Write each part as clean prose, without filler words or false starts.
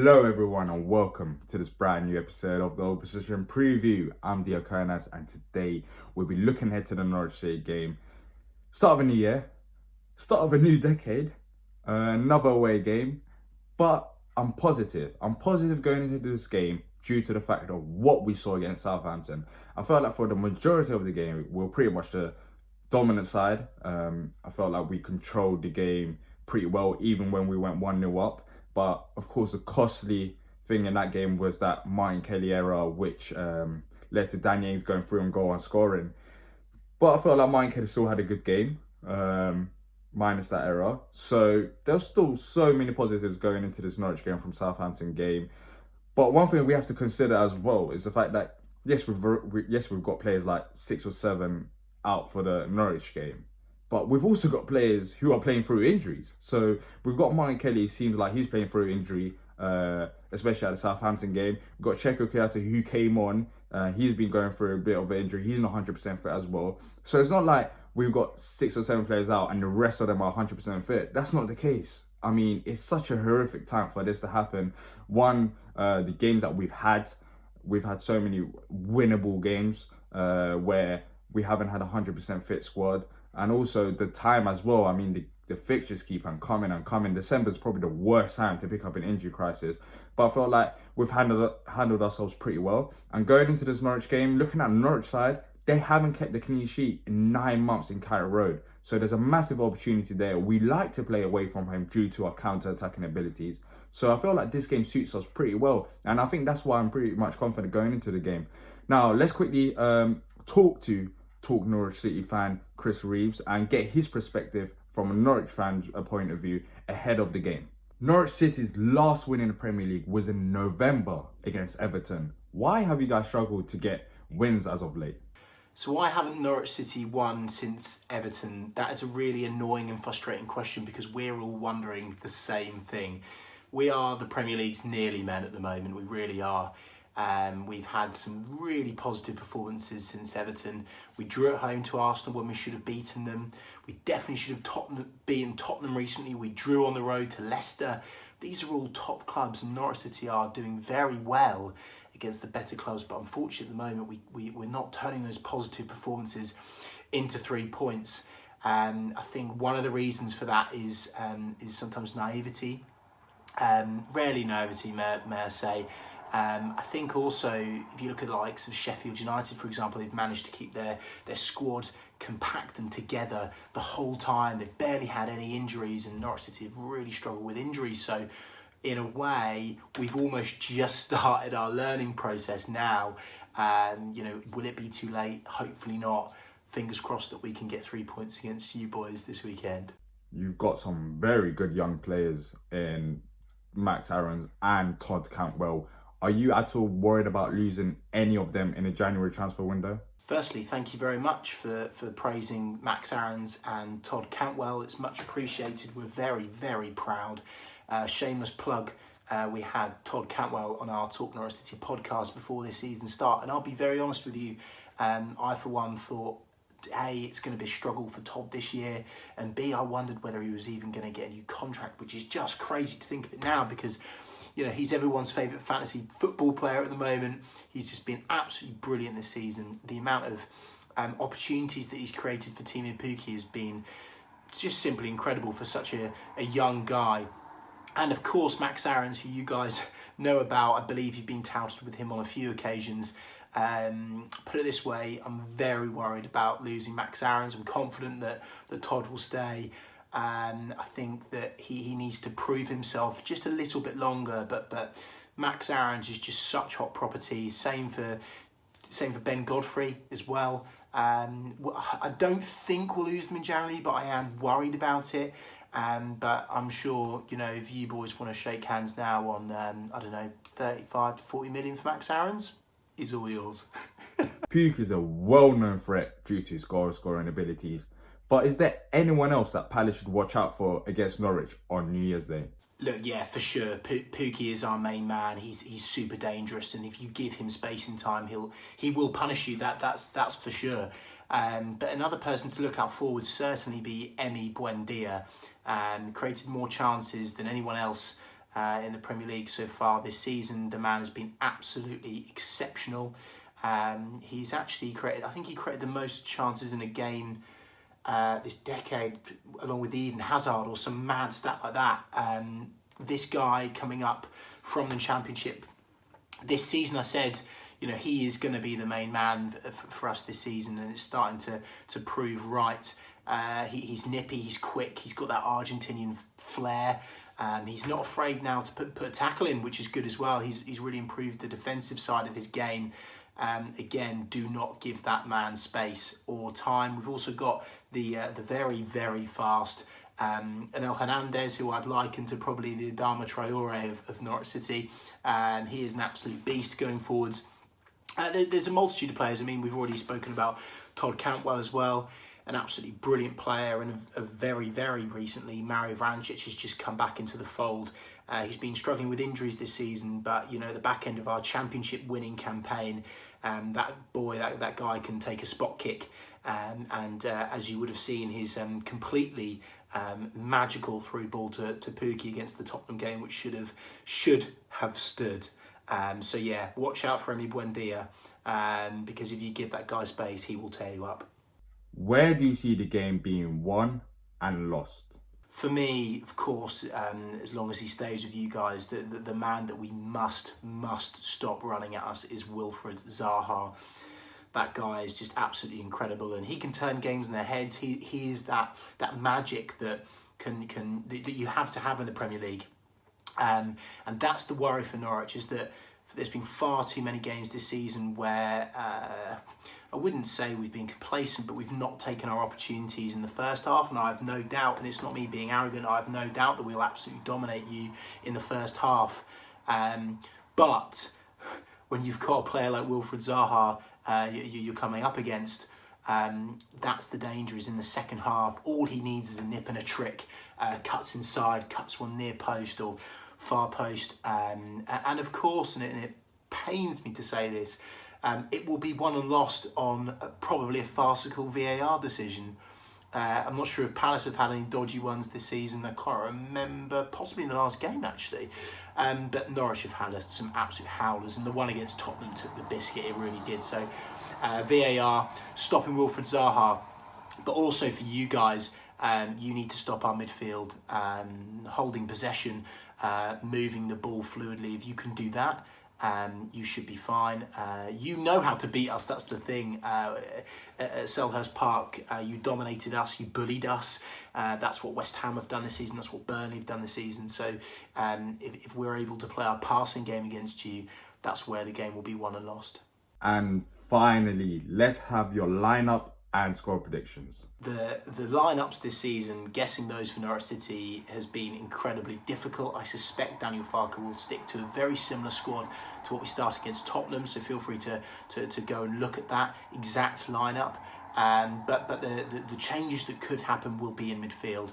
Hello everyone and welcome to this brand new episode of the Opposition Preview. I'm Diyar and today we'll be looking ahead to the Norwich City game. Start of a new year, start of a new decade, another away game, but I'm positive. I'm positive going into this game due to the fact of what we saw against Southampton. I felt like for the majority of the game, we were pretty much the dominant side. I felt like we controlled the game pretty well, even when we went 1-0 up. But of course, the costly thing in that game was that Martin Kelly error, which led to Danny Ings going through and goal and scoring. But I felt like Martin Kelly still had a good game, minus that error. So there's still so many positives going into this Norwich game from Southampton game. But one thing we have to consider as well is the fact that yes, we've got players like 6 or 7 out for the Norwich game. But we've also got players who are playing through injuries. So we've got Martin Kelly, seems like he's playing through injury, especially at the Southampton game. We've got Checo Kayata who came on. He's been going through a bit of an injury. He's not 100% fit as well. So it's not like we've got 6 or 7 players out and the rest of them are 100% fit. That's not the case. I mean, it's such a horrific time for this to happen. The games that we've had so many winnable games where we haven't had a 100% fit squad. And also the time as well. I mean, the fixtures keep on coming and coming. December is probably the worst time to pick up an injury crisis. But I felt like we've handled ourselves pretty well. And going into this Norwich game, looking at the Norwich side, they haven't kept the clean sheet in 9 months in Carrow Road. So there's a massive opportunity there. We like to play away from home due to our counter-attacking abilities. So I feel like this game suits us pretty well. And I think that's why I'm pretty much confident going into the game. Now, let's quickly Talk Norwich City fan Chris Reeves and get his perspective from a Norwich fan's point of view ahead of the game. Norwich City's last win in the Premier League was in November against Everton. Why have you guys struggled to get wins as of late? So why haven't Norwich City won since Everton? That is a really annoying and frustrating question because we're all wondering the same thing. We are the Premier League's nearly men at the moment, we really are. We've had some really positive performances since Everton. We drew at home to Arsenal when we should have beaten them. We definitely should have beaten Tottenham recently. We drew on the road to Leicester. These are all top clubs and Norwich City are doing very well against the better clubs. But unfortunately at the moment we're not turning those positive performances into 3 points. I think one of the reasons for that is sometimes naivety. Rarely naivety, may I say. I think also, if you look at the likes of Sheffield United, for example, they've managed to keep their squad compact and together the whole time. They've barely had any injuries, and Norwich City have really struggled with injuries. So, in a way, we've almost just started our learning process now. Will it be too late? Hopefully not. Fingers crossed that we can get 3 points against you boys this weekend. You've got some very good young players in Max Aarons and Todd Cantwell. Are you at all worried about losing any of them in a January transfer window? Firstly, thank you very much for praising Max Aarons and Todd Cantwell. It's much appreciated. We're very, very proud. Shameless plug, we had Todd Cantwell on our Talk Norwich City podcast before this season start. And I'll be very honest with you, I for one thought, A, it's going to be a struggle for Todd this year, and B, I wondered whether he was even going to get a new contract, which is just crazy to think of it now because he's everyone's favourite fantasy football player at the moment. He's just been absolutely brilliant this season. The amount of opportunities that he's created for Team Pukki has been just simply incredible for such a young guy. And of course, Max Aarons, who you guys know about, I believe you've been touted with him on a few occasions. Put it this way, I'm very worried about losing Max Aarons. I'm confident that Todd will stay. I think that he needs to prove himself just a little bit longer, but Max Aarons is just such hot property. Same for Ben Godfrey as well. I don't think we'll lose them in January, but I am worried about it. But I'm sure, if you boys want to shake hands now on 35 to 40 million for Max Aarons, is all yours. Pukki is a well-known threat due to his goal-scoring abilities. But is there anyone else that Palace should watch out for against Norwich on New Year's Day? Look, yeah, for sure. Pukki is our main man. He's super dangerous, and if you give him space and time, he will punish you. That's for sure. But another person to look out for would certainly be Emi Buendia. Created more chances than anyone else in the Premier League so far this season. The man has been absolutely exceptional. He's actually created, I think he created the most chances in a game this decade, along with Eden Hazard or some mad stat like that. This guy coming up from the Championship this season, I said, he is going to be the main man for us this season, and it's starting to prove right. He's nippy, he's quick, he's got that Argentinian flair. He's not afraid now to put a tackle in, which is good as well. He's really improved the defensive side of his game. Again, do not give that man space or time. We've also got the very, very fast Anel Hernandez, who I'd liken to probably the Adama Traore of Norwich City. He is an absolute beast going forwards. There's a multitude of players. I mean, we've already spoken about Todd Cantwell as well, an absolutely brilliant player, and a very, very recently, Mario Vrancic has just come back into the fold. He's been struggling with injuries this season, but the back end of our championship winning campaign, that guy can take a spot kick, and as you would have seen, his completely magical through ball to Pukki against the Tottenham game, which should have stood. So yeah, watch out for Emi Buendia, because if you give that guy space, he will tear you up. Where do you see the game being won and lost? For me, of course, as long as he stays with you guys, the man that we must stop running at us is Wilfried Zaha. That guy is just absolutely incredible, and he can turn games in their heads. He is that magic that that you have to have in the Premier League, and that's the worry for Norwich, is that there's been far too many games this season where I wouldn't say we've been complacent, but we've not taken our opportunities in the first half, and I have no doubt, and it's not me being arrogant, I have no doubt that we'll absolutely dominate you in the first half. But when you've got a player like Wilfried Zaha you're coming up against, that's the danger, is in the second half. All he needs is a nip and a trick, cuts inside, cuts one near post or far post, and of course, and it pains me to say this, it will be won and lost on probably a farcical VAR decision. I'm not sure if Palace have had any dodgy ones this season. I can't remember, possibly in the last game actually. But Norwich have had some absolute howlers, and the one against Tottenham took the biscuit, it really did. So VAR stopping Wilfried Zaha, but also for you guys, you need to stop our midfield holding possession, moving the ball fluidly. If you can do that, you should be fine. You know how to beat us, that's the thing. At Selhurst Park, you dominated us, you bullied us. That's what West Ham have done this season, that's what Burnley have done this season. So if we're able to play our passing game against you, that's where the game will be won and lost. And finally, let's have your lineup and score predictions. The lineups this season, guessing those for Norwich City has been incredibly difficult. I suspect Daniel Farke will stick to a very similar squad to what we started against Tottenham, so feel free to go and look at that exact lineup. But the changes that could happen will be in midfield.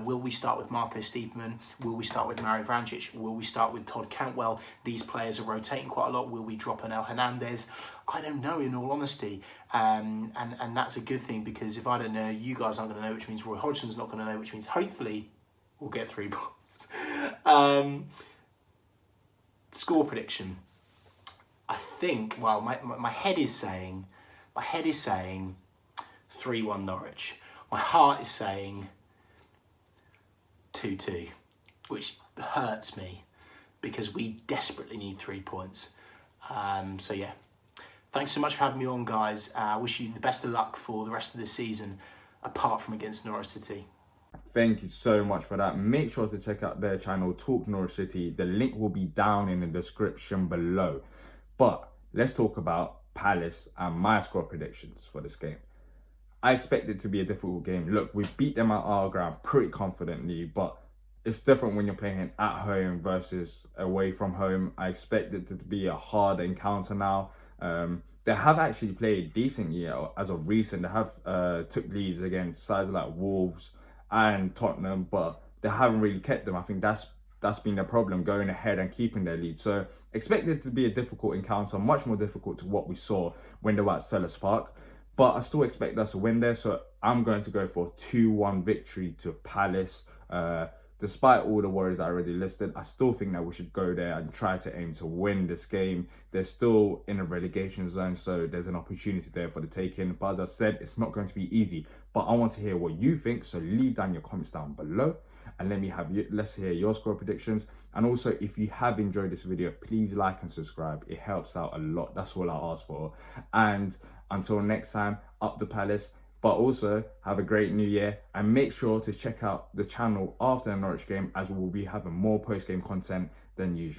Will we start with Marco Stiepermann? Will we start with Mario Vrancic? Will we start with Todd Cantwell? These players are rotating quite a lot. Will we drop Anel Hernandez? I don't know, in all honesty. And that's a good thing, because if I don't know, you guys aren't going to know, which means Roy Hodgson's not going to know, which means hopefully we'll get 3 points. Score prediction. I think, well, my head is saying 3-1 Norwich. My heart is saying 2-2, which hurts me because we desperately need 3 points. So yeah, thanks so much for having me on, guys. I wish you the best of luck for the rest of the season, apart from against Norwich City. Thank you so much for that. Make sure to check out their channel, Talk Norwich City. The link will be down in the description below. But let's talk about Palace and my score predictions for this game. I expect it to be a difficult game. Look, we beat them at our ground pretty confidently, but it's different when you're playing at home versus away from home. I expect it to be a hard encounter now. They have actually played decently as of recent. They have took leads against sides like Wolves and Tottenham, but they haven't really kept them. I think that's been the problem, going ahead and keeping their lead. So expect it to be a difficult encounter, much more difficult to what we saw when they were at Selhurst Park. But I still expect us to win there, so I'm going to go for a 2-1 victory to Palace. To despite all the worries I already listed, I still think that we should go there and try to aim to win this game. They're still in a relegation zone, so there's an opportunity there for the taking. But as I said, it's not going to be easy. But I want to hear what you think, so leave down your comments down below and let's hear your score predictions. And also, if you have enjoyed this video, please like and subscribe. It helps out a lot. That's all I ask for. And until next time, up the Palace. But also, have a great new year, and make sure to check out the channel after the Norwich game, as we will be having more post-game content than usual.